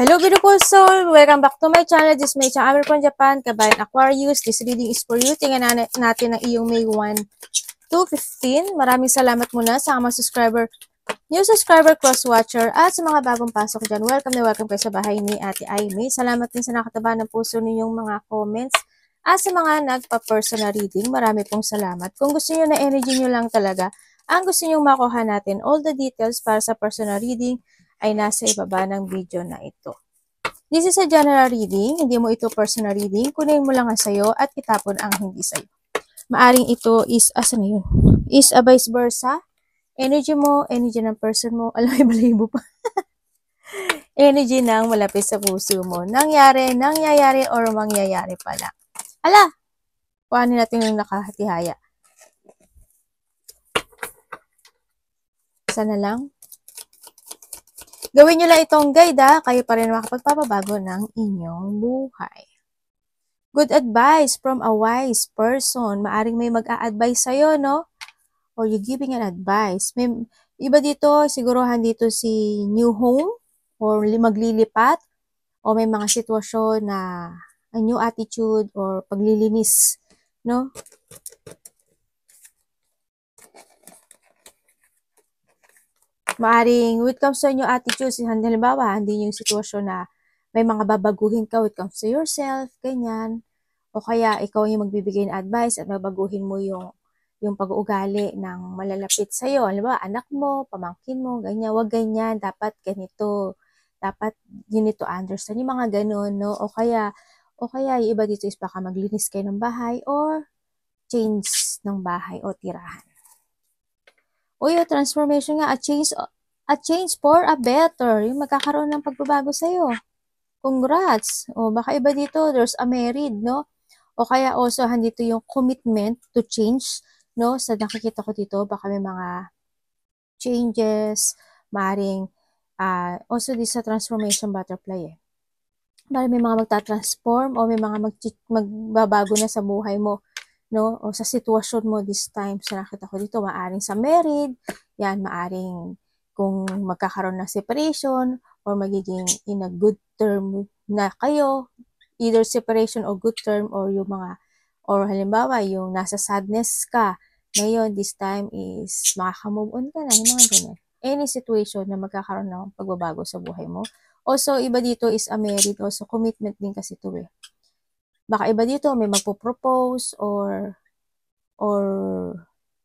Hello beautiful soul! Welcome back to my channel. This is May Chang Amir from Japan, Kabayan Aquarius. This reading is for you. Tingnan natin ang iyong May 1 to 15. Maraming salamat muna sa mga subscriber, new subscriber, cross-watcher, at sa mga bagong pasok dyan. Welcome na welcome kayo sa bahay ni Ate Aimee. Salamat din sa nakataba ng puso ninyong mga comments. At sa mga nagpa-personal reading, marami pong salamat. Kung gusto niyo na energy nyo lang talaga, ang gusto niyo makuha natin, all the details para sa personal reading, ay nasa ibaba ng video na ito. This is a general reading, hindi mo ito personal reading. Kunin mo lang ang sayo at itapon ang hindi sayo. Maaring ito is, asa na yun? Is a vice versa. Energy mo, energy ng person mo, alam mo, balibo pa. Energy ng malapit sa puso mo. Nangyayari, or mangyayari pala. Ala! Kuhanin natin yung nakahati-haya. Sana lang. Gawin nyo lang itong guide kayo pa rin makapagpapabago ng inyong buhay. Good advice from a wise person. Maaring may mag-a-advise sa'yo, no? Or you giving an advice. May iba dito, siguruhan dito si new home or maglilipat o may mga sitwasyon na a new attitude or paglilinis, no? Maaring, when it comes to new attitudes, halimbawa, hindi yung sitwasyon na may mga babaguhin ka when it comes to yourself, ganyan. O kaya, ikaw yung magbibigay ng advice at babaguhin mo yung pag-uugali ng malalapit sa'yo. Halimbawa, anak mo, pamangkin mo, ganyan. Huwag ganyan, dapat ganito. Dapat you need to understand yung mga ganun, no? O kaya, yung iba dito is baka maglinis kayo ng bahay or change ng bahay o tirahan. O yung transformation nga, a change for a better. Yung magkakaroon ng pagbabago sa'yo. Congrats! O baka iba dito, there's a married, no? O kaya also, handito yung commitment to change, no? Sa nakikita ko dito, baka may mga changes, maring, also this sa transformation butterfly eh. Baka may mga magta-transform o may mga magbabago na sa buhay mo, no? O sa sitwasyon mo this time. So nakita ko dito, maaring sa married, yan, maaring kung magkakaroon ng separation or magiging in a good term na kayo, either separation or good term or yung mga, or halimbawa, yung nasa sadness ka, ngayon, this time is makaka-move on ka na, yung mga ganyan. Any situation na magkakaroon ng pagbabago sa buhay mo. Also, iba dito is a married, also commitment din kasi ito eh. Baka iba dito, may magpo-propose or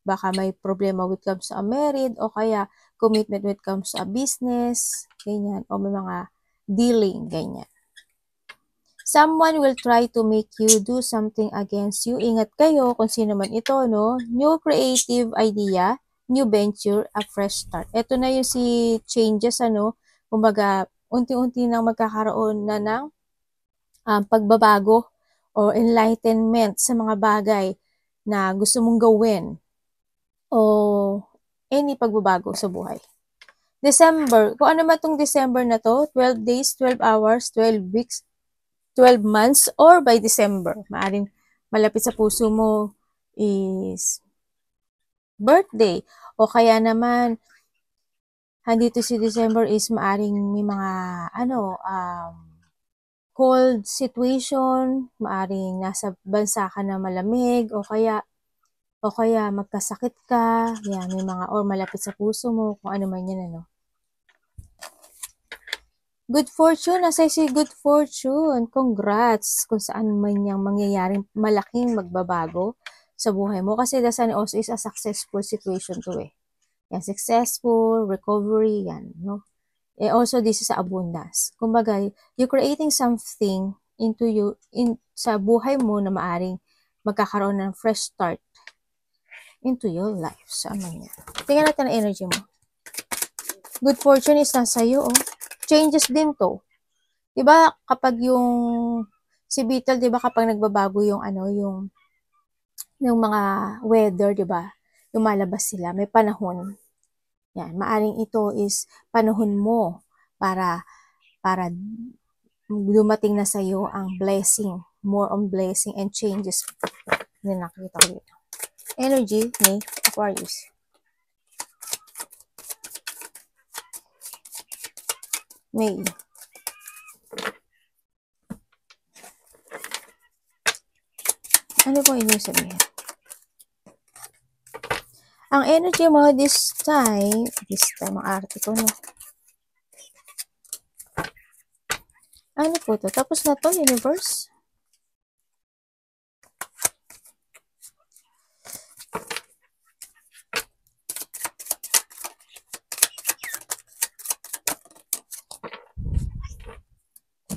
baka may problema when it comes to a married o kaya commitment when it comes to a business, ganyan, o may mga dealing, ganyan. Someone will try to make you do something against you. Ingat kayo kung sino man ito, no? New creative idea, new venture, a fresh start. Ito na yung si changes, ano? Kumbaga, unti-unti nang magkakaroon na ng pagbabago or enlightenment sa mga bagay na gusto mong gawin o any pagbabago sa buhay. December, kung ano man itong December na to, 12 days, 12 hours, 12 weeks, 12 months, or by December, maaring malapit sa puso mo is birthday, o kaya naman, handito si December is maaring may mga, cold situation, maaring nasa bansa ka na malamig, o kaya magkasakit ka, yan, may mga, or malapit sa puso mo, kung ano man yan, ano. Good fortune, as I say, good fortune. Congrats kung saan man yung mangyayaring malaking magbabago sa buhay mo. Kasi the sun also is a successful situation to eh. Yan, successful, recovery, yan, no? Eh, also, this is abundance. Kumbaga, you're creating something into you, sa buhay mo na maaring magkakaroon ng fresh start into your life. So, ano yan? Tingnan natin ang energy mo. Good fortune is nasa iyo, oh. Changes din to. Diba, kapag yung, si Beetle, diba, kapag nagbabago yung, yung mga weather, diba, lumalabas sila, may panahon. Yan, maaring ito is panahon mo para dumating na sa iyo ang blessing, more on blessing and changes na nakita ko dito. Energy ni Aquarius. May. Ano po inyong sabihin? Ang energy mo this time, ang arte ko, no? Ano po to? Tapos na to, universe?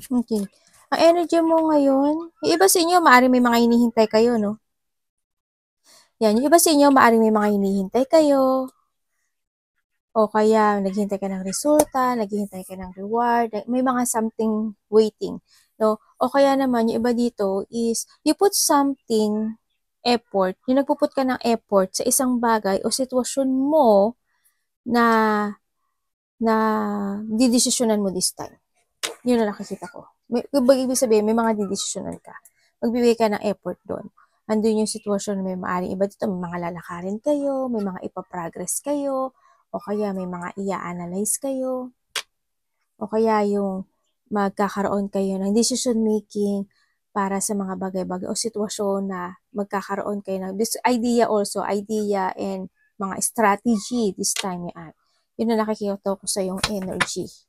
Okay. Ang energy mo ngayon, yung iba sa inyo, maaaring may mga hinihintay kayo, no? Yan, yung iba sa inyo, maaaring may mga hinihintay kayo, o kaya naghihintay ka ng resulta, naghihintay ka ng reward, may mga something waiting, no? O kaya naman, yung iba dito is, you put something effort, yung nagpuput ka ng effort sa isang bagay o sitwasyon mo na didesisyonan mo this time. Yun na nakikita ko. Ibig sabihin, may mga didesisyonan ka. Magbibigay ka ng effort doon. Andun yung sitwasyon, may maaaring iba dito, may mga lalakarin kayo, may mga ipaprogress kayo, o kaya may mga i-analyze kayo, o kaya yung magkakaroon kayo ng decision making para sa mga bagay-bagay o sitwasyon na magkakaroon kayo ng this idea and mga strategy this time yan. Yun na nakikita ko sa yung energy.